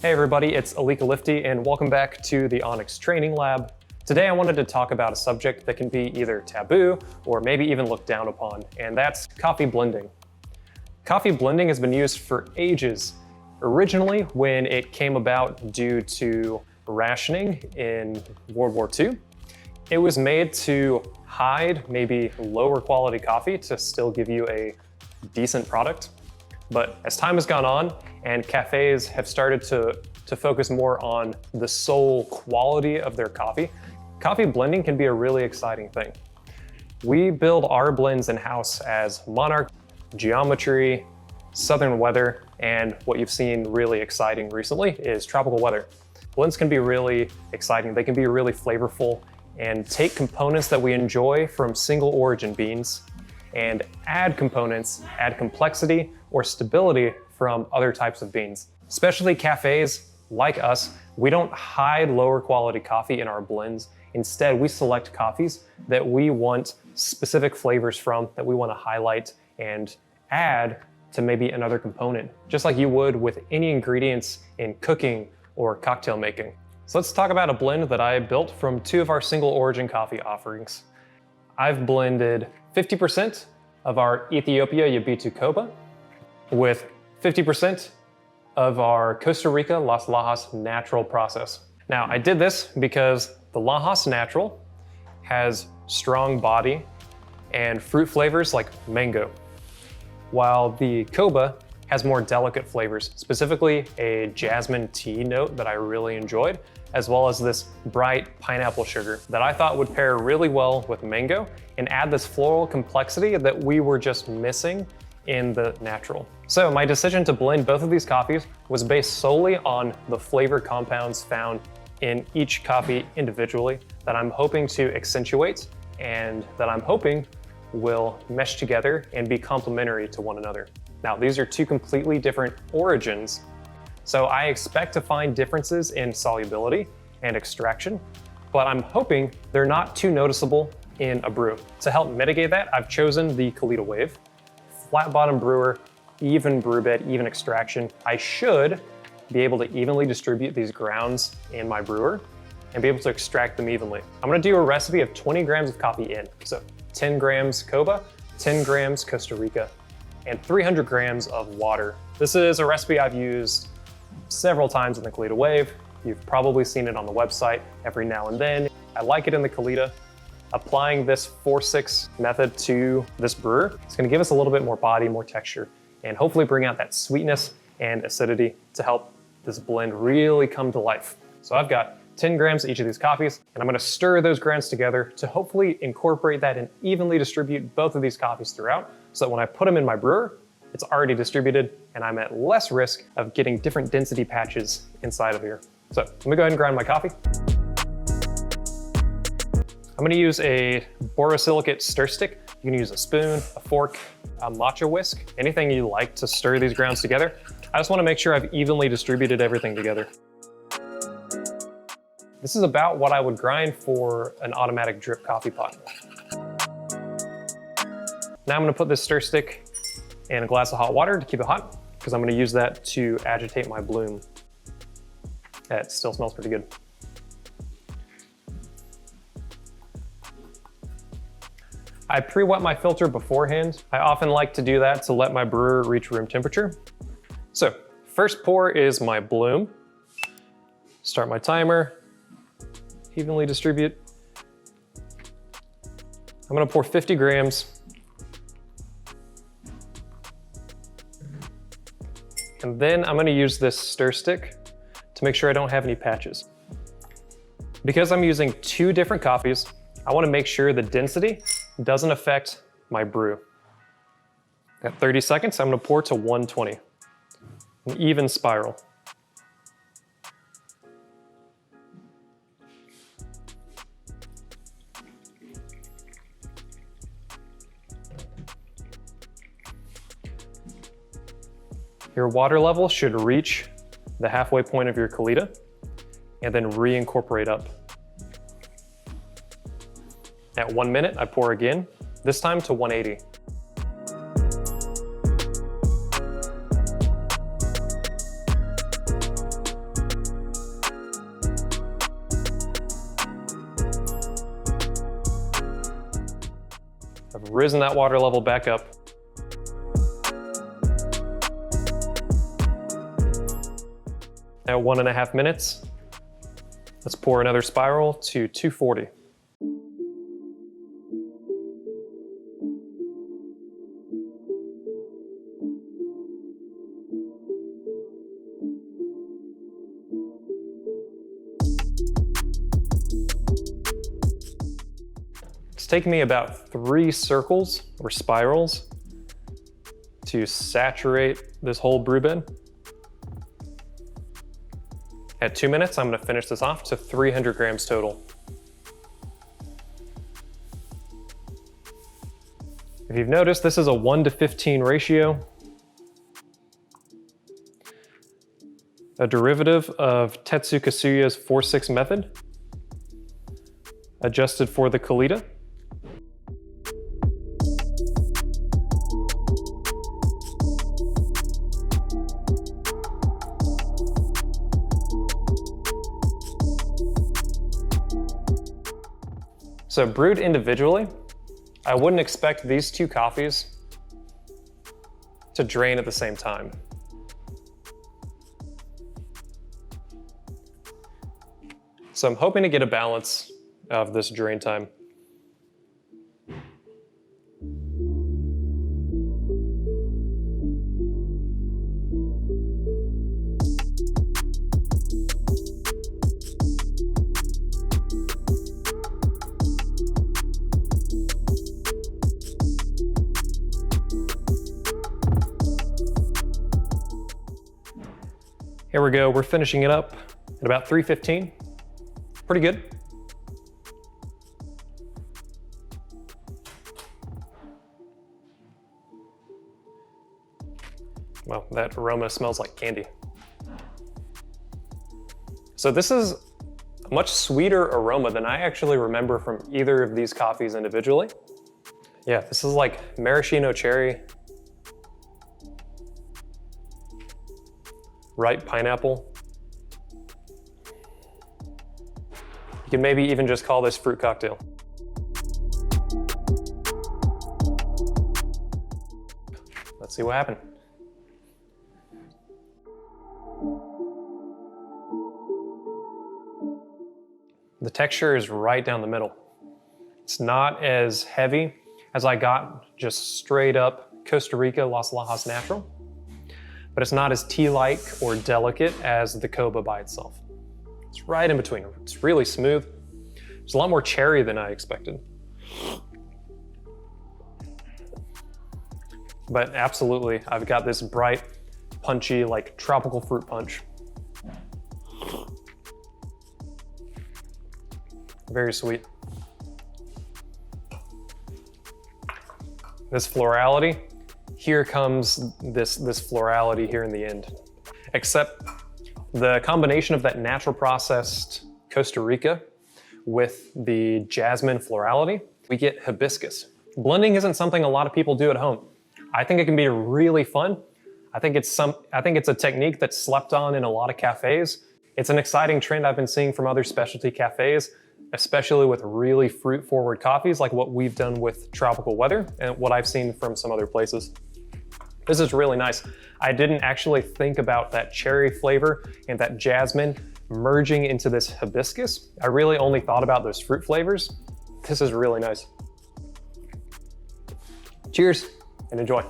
Hey everybody, it's Elika Liftee and welcome back to the Onyx Training Lab. Today I wanted to talk about a subject that can be either taboo or maybe even looked down upon, and that's coffee blending. Coffee blending has been used for ages. Originally, when it came about due to rationing in World War II, it was made to hide maybe lower quality coffee to still give you a decent product. But as time has gone on and cafes have started to focus more on the sole quality of their coffee, coffee blending can be a really exciting thing. We build our blends in-house as Monarch, Geometry, Southern Weather, and what you've seen really exciting recently is Tropical Weather. Blends can be really exciting. They can be really flavorful and take components that we enjoy from single origin beans and add components, add complexity or stability from other types of beans. Especially cafes like us, we don't hide lower quality coffee in our blends. Instead, we select coffees that we want specific flavors from, that we want to highlight and add to maybe another component, just like you would with any ingredients in cooking or cocktail making. So let's talk about a blend that I built from two of our single origin coffee offerings. I've blended 50% of our Ethiopia Yabitu Koba with 50% of our Costa Rica Las Lajas natural process. Now, I did this because the Lajas natural has strong body and fruit flavors like mango, while the Koba has more delicate flavors, specifically a jasmine tea note that I really enjoyed, as well as this bright pineapple sugar that I thought would pair really well with mango and add this floral complexity that we were just missing in the natural. So my decision to blend both of these coffees was based solely on the flavor compounds found in each coffee individually that I'm hoping to accentuate and that I'm hoping will mesh together and be complementary to one another. Now, these are two completely different origins, so I expect to find differences in solubility and extraction, but I'm hoping they're not too noticeable in a brew. To help mitigate that, I've chosen the Kalita Wave, flat bottom brewer, even brew bed, even extraction. I should be able to evenly distribute these grounds in my brewer and be able to extract them evenly. I'm gonna do a recipe of 20 grams of coffee in, so 10 grams Koba, 10 grams Costa Rica, and 300 grams of water. This is a recipe I've used several times in the Kalita Wave. You've probably seen it on the website every now and then. I like it in the Kalita. Applying this 4-6 method to this brewer, it's gonna give us a little bit more body, more texture, and hopefully bring out that sweetness and acidity to help this blend really come to life. So I've got 10 grams of each of these coffees, and I'm gonna stir those grounds together to hopefully incorporate that and evenly distribute both of these coffees throughout, so that when I put them in my brewer, it's already distributed and I'm at less risk of getting different density patches inside of here. So let me go ahead and grind my coffee. I'm gonna use a borosilicate stir stick. You can use a spoon, a fork, a matcha whisk, anything you like to stir these grounds together. I just wanna make sure I've evenly distributed everything together. This is about what I would grind for an automatic drip coffee pot. Now I'm gonna put this stir stick in a glass of hot water to keep it hot, because I'm gonna use that to agitate my bloom. It still smells pretty good. I pre-wet my filter beforehand. I often like to do that to let my brewer reach room temperature. So first pour is my bloom. Start my timer, evenly distribute. I'm gonna pour 50 grams. And then I'm gonna use this stir stick to make sure I don't have any patches. Because I'm using two different coffees, I wanna make sure the density doesn't affect my brew. At 30 seconds, I'm gonna pour to 120, an even spiral. Your water level should reach the halfway point of your Kalita and then reincorporate up. At 1 minute, I pour again, this time to 180. I've risen that water level back up. At 1.5 minutes, let's pour another spiral to 240. It's taken me about 3 circles or spirals to saturate this whole brew bed. At 2 minutes, I'm gonna finish this off to 300 grams total. If you've noticed, this is a 1:15 ratio, a derivative of Tetsu Kasuya's 4-6 method, adjusted for the Kalita. So brewed individually, I wouldn't expect these 2 coffees to drain at the same time. So I'm hoping to get a balance of this drain time. Here we go, we're finishing it up at about 3:15. Pretty good. Well, that aroma smells like candy. So this is a much sweeter aroma than I actually remember from either of these coffees individually. Yeah, this is like maraschino cherry, ripe pineapple. You can maybe even just call this fruit cocktail. Let's see what happened. The texture is right down the middle. It's not as heavy as I got just straight up Costa Rica Las Lajas natural, but it's not as tea-like or delicate as the Koba by itself. It's right in between. It's really smooth. There's a lot more cherry than I expected. But absolutely, I've got this bright, punchy, like tropical fruit punch. Very sweet. This florality, here comes this florality here in the end. Except the combination of that natural processed Costa Rica with the jasmine florality, we get hibiscus. Blending isn't something a lot of people do at home. I think it can be really fun. I think it's a technique that's slept on in a lot of cafes. It's an exciting trend I've been seeing from other specialty cafes, especially with really fruit-forward coffees like what we've done with Tropical Weather and what I've seen from some other places. This is really nice. I didn't actually think about that cherry flavor and that jasmine merging into this hibiscus. I really only thought about those fruit flavors. This is really nice. Cheers and enjoy.